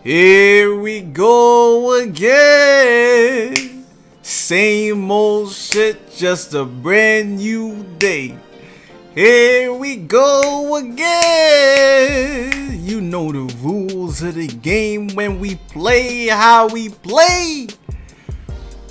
Here we go again. Same old shit, just a brand new day. Here we go again. You know the rules of the game when we play how we play.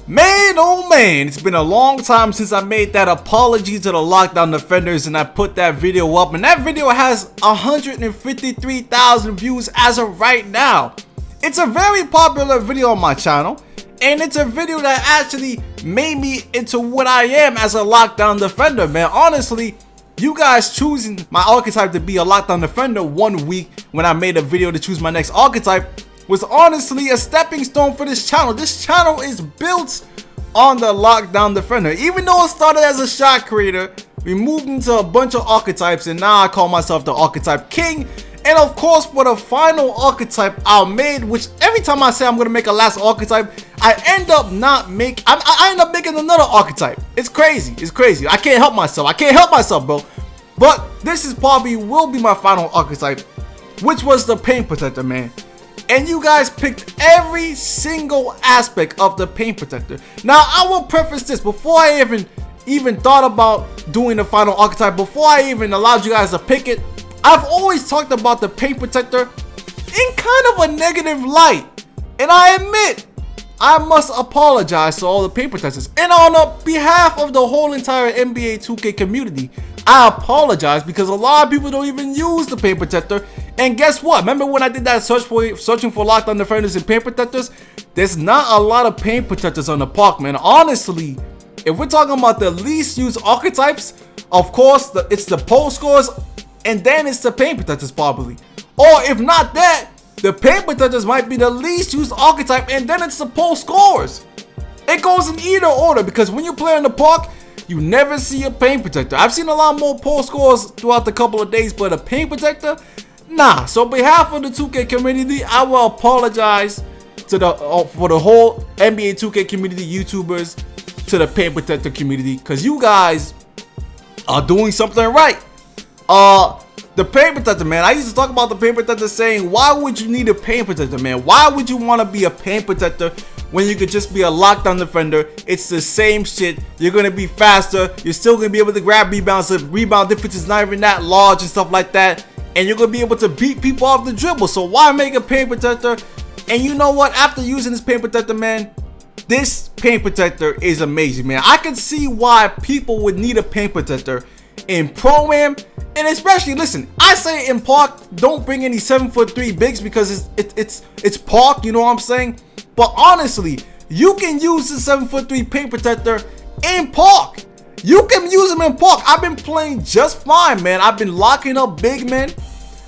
Man, oh man, it's been a long time since I made that apology to the lockdown defenders and I put that video up, and that video has 153,000 views as of right now. It's a very popular video on my channel, and it's a video that actually made me into what I am as a lockdown defender, man. Honestly, you guys choosing my archetype to be a lockdown defender 1 week when I made a video to choose my next archetype was honestly a stepping stone for this channel. This channel is built on the lockdown defender. Even though it started as a shot creator, we moved into a bunch of archetypes, and now I call myself the archetype king. And of course, for the final archetype I made, which every time I say I'm gonna make a last archetype, I end up I end up making another archetype. It's crazy. It's crazy. I can't help myself, bro. But this is probably will be my final archetype, which was the Paint Protector, man. And you guys picked every single aspect of the Paint Protector. Now, I will preface this before I even thought about doing the final archetype, before I even allowed you guys to pick it. I've always talked about the Paint Protector in kind of a negative light, and I admit I must apologize to all the Paint Protectors, and on behalf of the whole entire NBA 2K community, I apologize because a lot of people don't even use the Paint Protector. And guess what? Remember when I did that searching for lockdown defenders and Paint Protectors? There's not a lot of Paint Protectors on the park, man. Honestly, if we're talking about the least used archetypes, of course it's the post scores, and then it's the Paint Protectors probably. Or if not that, the Paint Protectors might be the least used archetype, and then it's the post scorers. It goes in either order, because when you play in the park, you never see a Paint Protector. I've seen a lot more post scores throughout the couple of days, but a Paint Protector, nah. So on behalf of the 2K community, I will apologize to for the whole NBA 2K community, YouTubers, to the Paint Protector community, because you guys are doing something right. The Paint Protector, man. I used to talk about the Paint Protector saying, why would you need a Paint Protector, man? Why would you want to be a Paint Protector when you could just be a lockdown defender? It's the same shit. You're going to be faster. You're still going to be able to grab rebounds. The rebound difference is not even that large and stuff like that. And you're going to be able to beat people off the dribble. So why make a Paint Protector? And you know what? After using this Paint Protector, man, this Paint Protector is amazing, man. I can see why people would need a Paint Protector in Pro-Am. And especially, listen, I say in park, don't bring any 7'3" bigs because it's park, you know what I'm saying? But honestly, you can use the 7'3" Paint Protector in park. You can use them in park. I've been playing just fine, man. I've been locking up big men.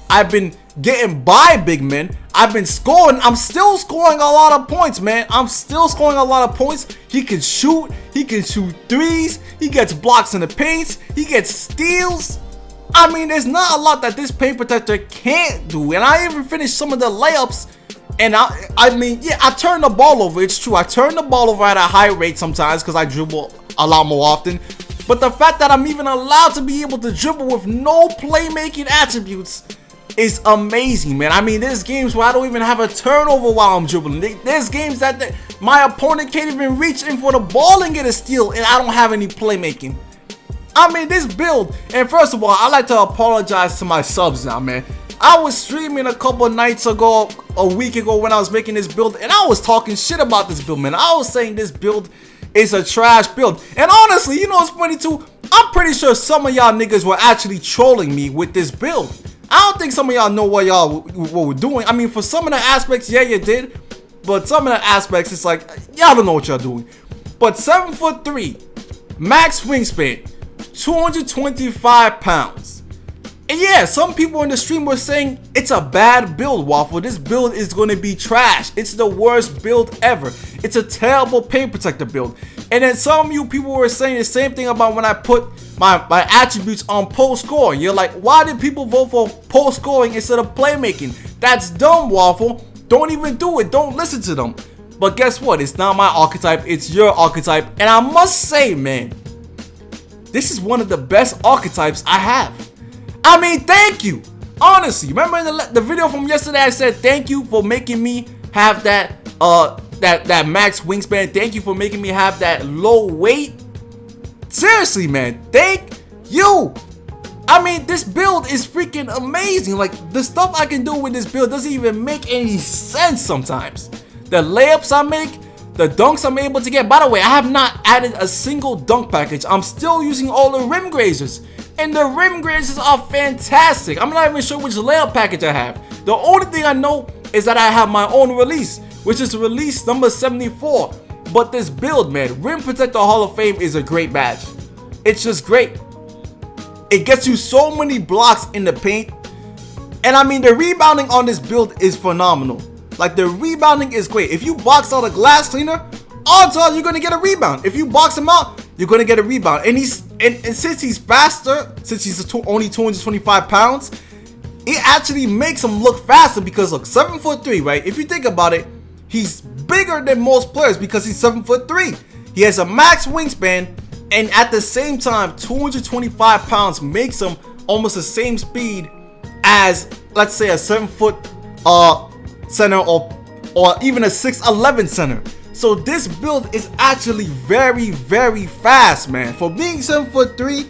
I've been getting by big men. I've been scoring. I'm still scoring a lot of points, man. I'm still scoring a lot of points. He can shoot. He can shoot threes. He gets blocks in the paints. He gets steals. I mean, there's not a lot that this Paint Protector can't do. And I even finished some of the layups. And I mean, yeah, I turn the ball over. It's true. I turn the ball over at a high rate sometimes because I dribble a lot more often. But the fact that I'm even allowed to be able to dribble with no playmaking attributes is amazing, man. I mean, there's games where I don't even have a turnover while I'm dribbling. There's games that my opponent can't even reach in for the ball and get a steal, and I don't have any playmaking. I mean, this build, and first of all, I like to apologize to my subs now, man. I was streaming a couple nights ago, a week ago, when I was making this build, and I was talking shit about this build, man. I was saying this build is a trash build. And honestly, you know what's funny too? I'm pretty sure some of y'all niggas were actually trolling me with this build. I don't think some of y'all know what we're doing. I mean, for some of the aspects, yeah, you did. But some of the aspects, it's like, y'all don't know what y'all doing. But 7'3", max wingspan, 225 pounds. And yeah, some people in the stream were saying it's a bad build, Waffle. This build is going to be trash. It's the worst build ever. It's a terrible Paint Protector build. And then some of you people were saying the same thing about when I put my attributes on post scoring. You're like, why did people vote for post scoring instead of playmaking? That's dumb, Waffle. Don't even do it. Don't listen to them. But guess what? It's not my archetype. It's your archetype. And I must say, man, this is one of the best archetypes I have. I mean, thank you. Honestly, remember in the video from yesterday, I said thank you for making me have that that max wingspan. Thank you for making me have that low weight. Seriously, man, thank you. I mean, this build is freaking amazing. Like, the stuff I can do with this build doesn't even make any sense sometimes. The layups I make, the dunks I'm able to get. By the way, I have not added a single dunk package. I'm still using all the rim grazers, and the rim grazers are fantastic. I'm not even sure which layup package I have. The only thing I know is that I have my own release, which is release number 74. But this build, man, Rim Protector Hall of Fame is a great badge. It's just great. It gets you so many blocks in the paint. And I mean, the rebounding on this build is phenomenal. Like, the rebounding is great. If you box out a glass cleaner, odds are you're going to get a rebound. If you box him out, you're going to get a rebound. And since he's faster, since he's only 225 pounds, it actually makes him look faster because, look, 7'3", right? If you think about it, he's bigger than most players because he's 7'3". He has a max wingspan, and at the same time, 225 pounds makes him almost the same speed as, let's say, a 7-foot center or even a 6'11" center. So this build is actually very, very fast, man. For being 7'3",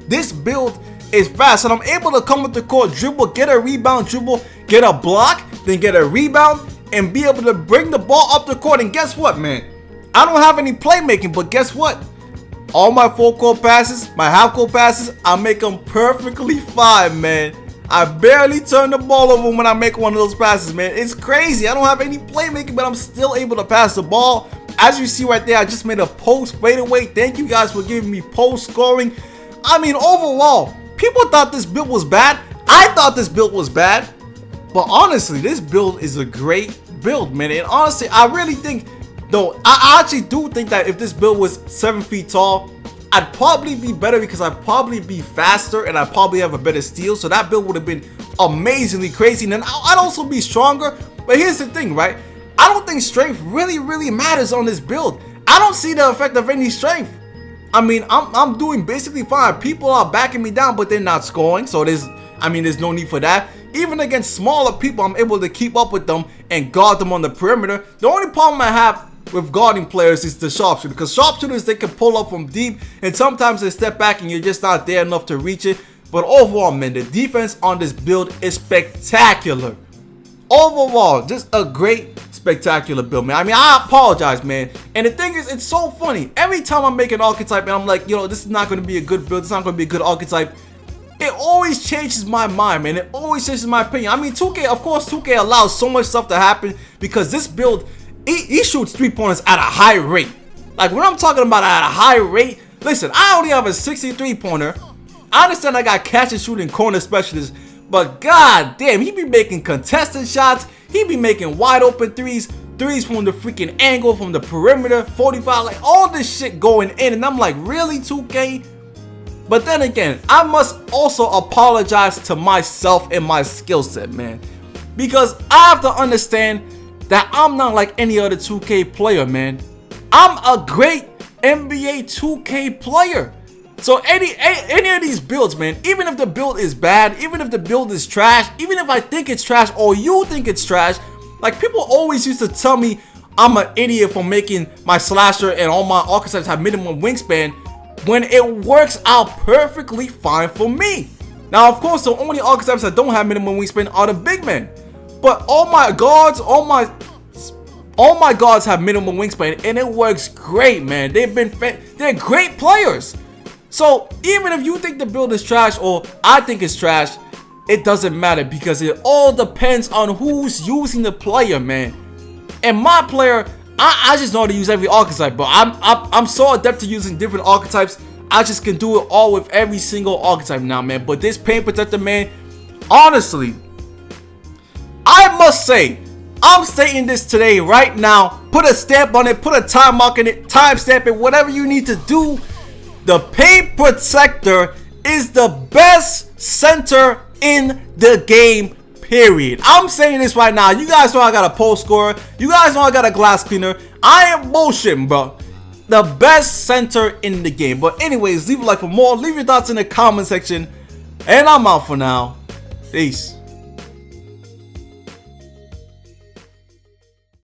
this build is fast, and I'm able to come with the court, dribble, get a rebound, dribble, get a block, then get a rebound, and be able to bring the ball up the court. And guess what, man? I don't have any playmaking, but guess what? All my full court passes, my half court passes, I make them perfectly fine, man. I barely turn the ball over when I make one of those passes, man. It's crazy. I don't have any playmaking, but I'm still able to pass the ball. As you see right there, I just made a post fadeaway. Thank you guys for giving me post scoring. I mean, overall, people thought this build was bad. I thought this build was bad. But honestly, this build is a great build, man. And honestly, I really think, though, I actually do think that if this build was 7 feet tall, I'd probably be better because I'd probably be faster and I'd probably have a better steal. So that build would have been amazingly crazy. And then I'd also be stronger. But here's the thing, right? I don't think strength really matters on this build. I don't see the effect of any strength. I mean, I'm doing basically fine. People are backing me down, but they're not scoring. So there's no need for that. Even against smaller people, I'm able to keep up with them and guard them on the perimeter. The only problem I have with guarding players is the sharpshooter, because sharpshooters, they can pull up from deep, and sometimes they step back and you're just not there enough to reach it. But overall, man, the defense on this build is spectacular. Overall, just a great, spectacular build, man. I mean, I apologize, man. And the thing is, it's so funny. Every time I make an archetype and I'm like, you know, this is not going to be a good build, it's not going to be a good archetype, it always changes my mind, man. It always changes my opinion. I mean, 2K, of course, 2K allows so much stuff to happen because this build, he shoots 3-pointers at a high rate. Like, when I'm talking about at a high rate, listen, I only have a 63-pointer. I understand I got catch and shooting corner specialists, but god damn, he be making contested shots. He be making wide open threes from the freaking angle, from the perimeter, 45, like all this shit going in. And I'm like, really, 2K? But then again, I must also apologize to myself and my skill set, man, because I have to understand that I'm not like any other 2K player, man. I'm a great NBA 2K player. So any of these builds, man, even if the build is bad, even if the build is trash, even if I think it's trash or you think it's trash, like, people always used to tell me I'm an idiot for making my slasher and all my archetypes have minimum wingspan, when it works out perfectly fine for me. Now, of course, the only archetypes that don't have minimum wingspan are the big men. But all my guards have minimum wingspan, and it works great, man. They're great players. So even if you think the build is trash or I think it's trash, it doesn't matter because it all depends on who's using the player, man. And my player, I just know how to use every archetype, but I'm so adept to using different archetypes. I just can do it all with every single archetype now, man. But this paint protector, man, honestly, I must say, I'm stating this today, right now. Put a stamp on it, put a time mark in it, time stamp it, whatever you need to do. The paint protector is the best center in the game, period. I'm saying this right now. You guys know I got a post scorer. You guys know I got a glass cleaner. I am bullshitting, bro. The best center in the game. But anyways, leave a like for more. Leave your thoughts in the comment section. And I'm out for now. Peace.